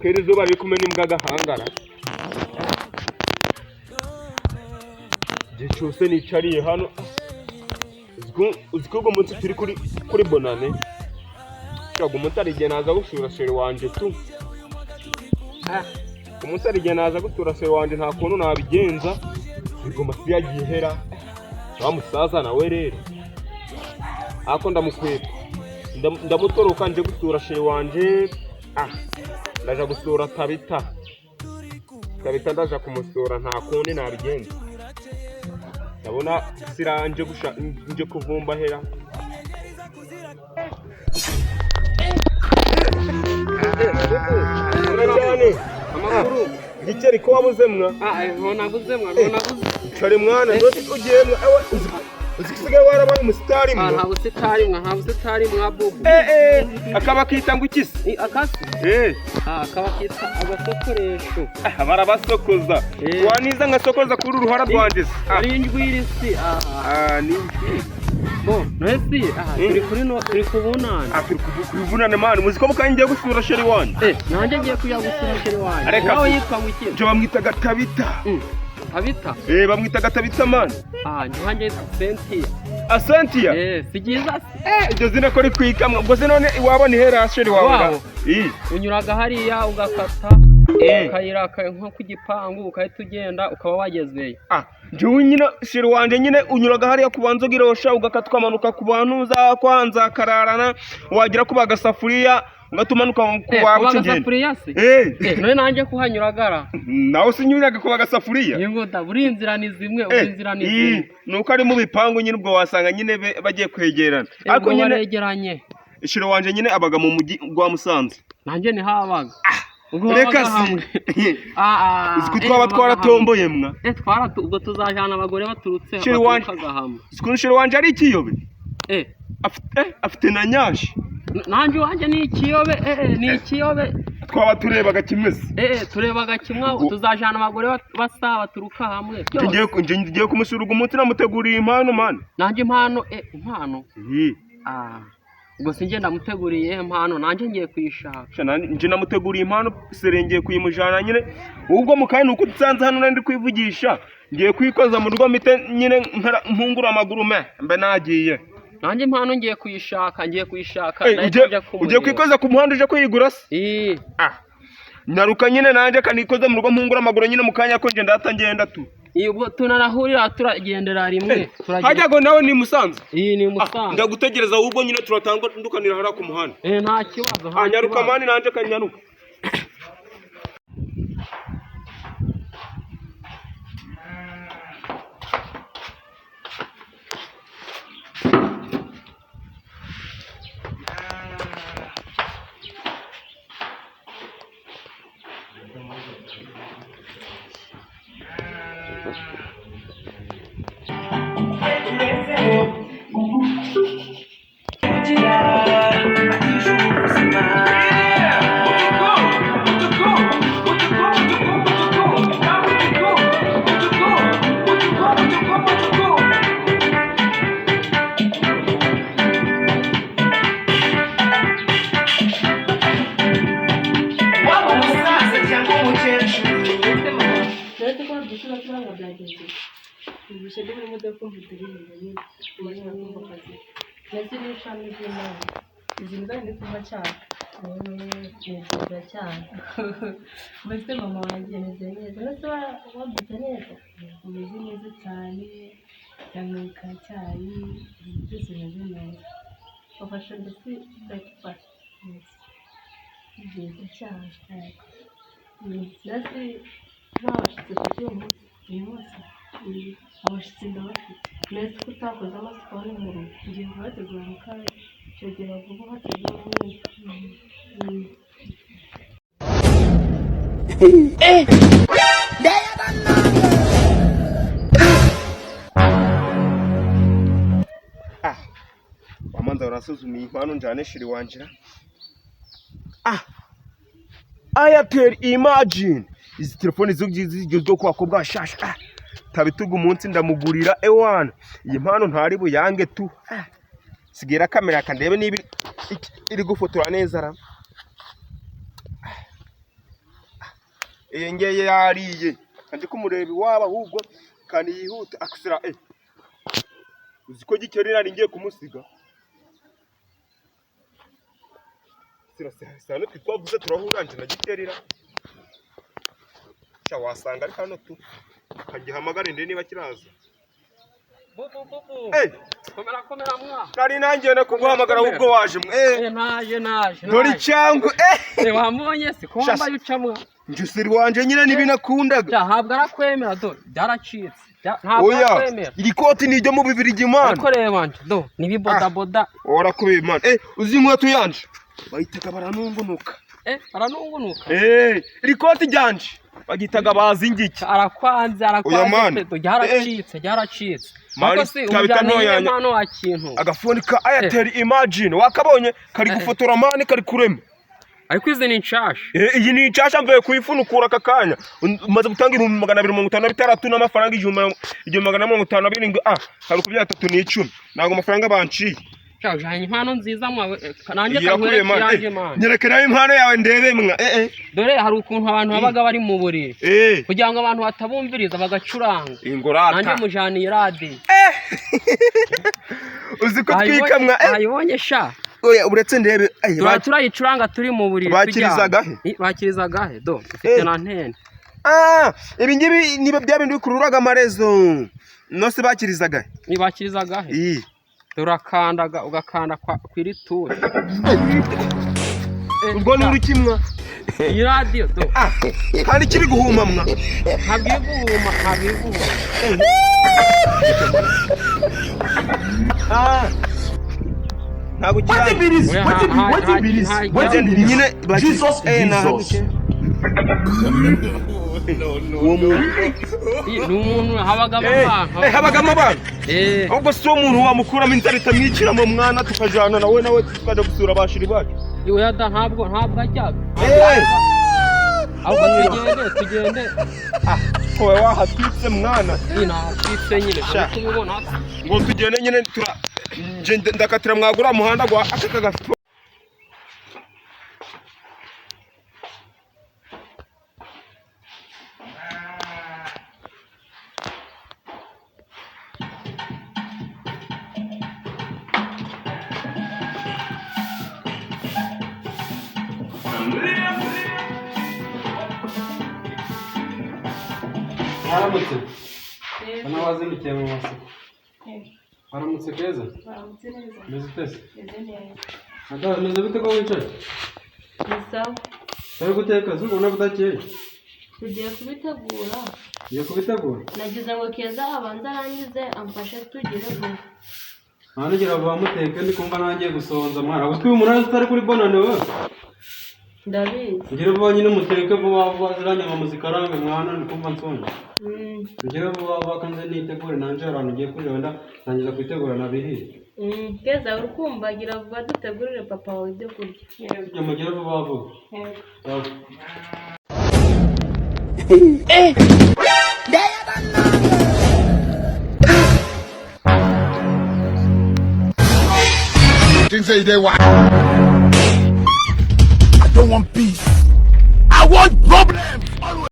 kera izuba riri kumena imbwa agahangara igihe cyose nicariye hano uziko ugo munsi turi kuri bonane shago umunsi ari igihe naza gusura shere wanje tu umunsi ari igihe naza gusura shere wanje nta kuntu nabigenza bigomba kuba yagiye hera wa musaza nawe rero ako ndamukweta ndamutoroka nje gusura shere wanje ndaja gusura Tabita ndaja kumusura nta kundi nabigenza ndabona siranje nje kuvumba hera amakuru gikeri ko wabuzemwa nabuzemwa icare mwana ndose ugiyemwa uzikisigaye warabaye umusitari mwa nta busitari mwa bubu akaba kita ngo ikisi akasi akaba kita agasokoresho barabasokoza waniza ngasokoza kuri uruhara rwanje ari indwirisi ni bo nesi turi kubunana kubunana mani muziko bukangiye gusura sheri wanje nanje ngiye kuya gusura sheri wanje nawe yitwa ngiki je bamwitaga Tabita Tabita bamwitaga Tabita mani nje Sentia Sentia sigiza iryo zina ko rikwikamwa ubwo se none iwabona ihera sheri wawe unyuraga hariya ugakata ukayira nko ku gipangu ukahita ugenda ukaba wagezeyo njyewe nyine sheri wanje nyine unyuraga hariya kubanza ugirosha ugakatwa amanuka ku bantu za kwanza kararana wagira kuba agasafuriya ugatumanuka ku wawe cy'ingendo none nanjye kuhanyuragara nawe sinyuraga kuba agasafuriya yego da burinzira ni zimwe nuko ari mu bipangu nyine ubwo wasanga nyine bagiye kwegerana ariko nyine baregeranye sheri wanje nyine abaga mu mujyi gwa Musanze nanjye ni habaga reka si uziko twaba twaratomboye mwa ubwo tuzajana abagore baturutse agahama uziko sheri wanje ari ikiyobe afite na nyashi nanjye wanje ni ikiyobe twaba turebaga kimwe se turebaga kimwe tuzajana abagore basa baturuka hamwe ngiye kumusura umunsi namuteguriye impano mani nanjye impano ubwo sinjye ndamuteguriye impano nanjye ngiye kuyishaka nje namuteguriye impano serengeye kuyimujana nyine ubwo mukanya nuko nsanze hano nandi kwivugisha ngiye kwikoza mu rugo mite nyine mpungura amaguru mbe nagiye nanjye impano ngiye kuyishaka ugiye kwikoza ku muhanda uje kuyigura se nyaruka nyine nanjye kanikoze mu rugo mpungura amaguru nyine mukanya ko nje ndata tu ubwo tunarahurira turagendera rimwe hajyago nawe ni Musanze ni Musanze ndagutegereza ahubwo nyine turatandukanira hara ku muhanda nta kibazo nyaruka mani nanjye kanyaruka mbese mama wanjye ameze neza ndetse wabyutse neza umeze neza cyane yamwika cyayi byose bimeze neza wafashe ndetse breakfast nziza cyane ndetse n'abashyitsi ku uyu munsi abashyitsi ndabafite ndetse ko utakoze amasiporo mu rugo ngiye kubategura mu kanya cyogera vuba hategura wamanza urasuzumiye impano njane shiri wanjira Airtel Imagine izi telefone zigezweho ku bakobwa bashasha Tabituga umunsi ndamugurira ewana iyi mpano ntari buyange tu sigera kamera kandebe nibi iri gufotora neza ra ngeye yariye kandi kumureba iwabo ahubwo kandi yihuta akisira uziko gikerera ngiye kumusiga sirasana twavuze turahuranje na gikerera cya wasanga ari hano tu kagihamagara inde niba kiraza komera mwa kari nanjye no kuguhamagara ahubwo waje naje dori cyangu wamubonye se ko wambaye ucamwa njusiri wanje nyine nibinakundaga ntabwo arakwemera do byaracitse ntabwo arakwemera iri koti ni ryo mu bibiri gimana ariko reba nje do nibibodaboda orakubiye man uzi inkweto yanje bayitaga baranungunuka baranungunuka iri koti ryanje bagitaga bazingiki arakwanze ryaracitse Mari umujyana impano wa kintu agafoni ka Airtel Imagine wakabonye kari gufotora mani kari kurema ariko izi ni nshasha iyi ni nshasha mvuye kuyifunukura akakanya umaze gutanga 256 n'amafaranga 1,152 hari kubya 310 nago amafaranga banciye cyajanye impano nziza mwawe nanjye kankwere cyanje man nyerekera impano yawe ndebe mwa dore hari ukuntu abantu babaga bari mu buriri kugira ngo abantu batabumviriza bagacuranga ingorata nanjye mujaniye radio uzi ko twikamwa ayibonye sha oya uretse ndebe turayicuranga turi mu buriri bakirizagahe do ufite na ntene ibi ngibi niba byabindi bikururaga amarezo nose bakirizagahe bakirizagahe urakandaga ugakanda kwiri turi ubwo nuri kimwa iyi radio do kandi kiri guhuma mwa ntabwo ntabwo cyane nyine Jesus n'umuntu habagamo abantu ahubwo si umuntu wamukuramo inzara itamwicira mu mwana tukajana nawe tukaja gusura abashiri bacu iwe ntabwo ajyaga ahubwo tugende kowe wahatwitse mwana nahatwitse nyine ngo tugende nyine ndakatira mwagura muhanda gwa akaka gafite Waramutse. Bana wazindukiye mu masoko. Waramutse keza? Waramutse neza. Meze utese? Meze neza. Meze bite ko wicaye? Sawa. Uri guteka zuba ubona budakeye? Tugiye kubitegura. Ugiye kubitegura? Nagize ngo Keza abanza arangize amfashe tugire vuba. Ngira vuba muteke ndi kumva nangiye gusonza mwana. Ubwo twi umuntu utari kuri bonane we. Ndabizi. Ngira vuba nyine muteke vuba ziranyama muzikarange mwana ndi kumva nsonje. Ngira vuba kanze nitegure nanje abantu ngiye kuri wenda nangiza kwitegura nabihiye. Keza urukumva gira vuba dutegurire papa wawe ibyo kurya. Tujya mugira vuba. Things say they want. I don't want peace. I want problems.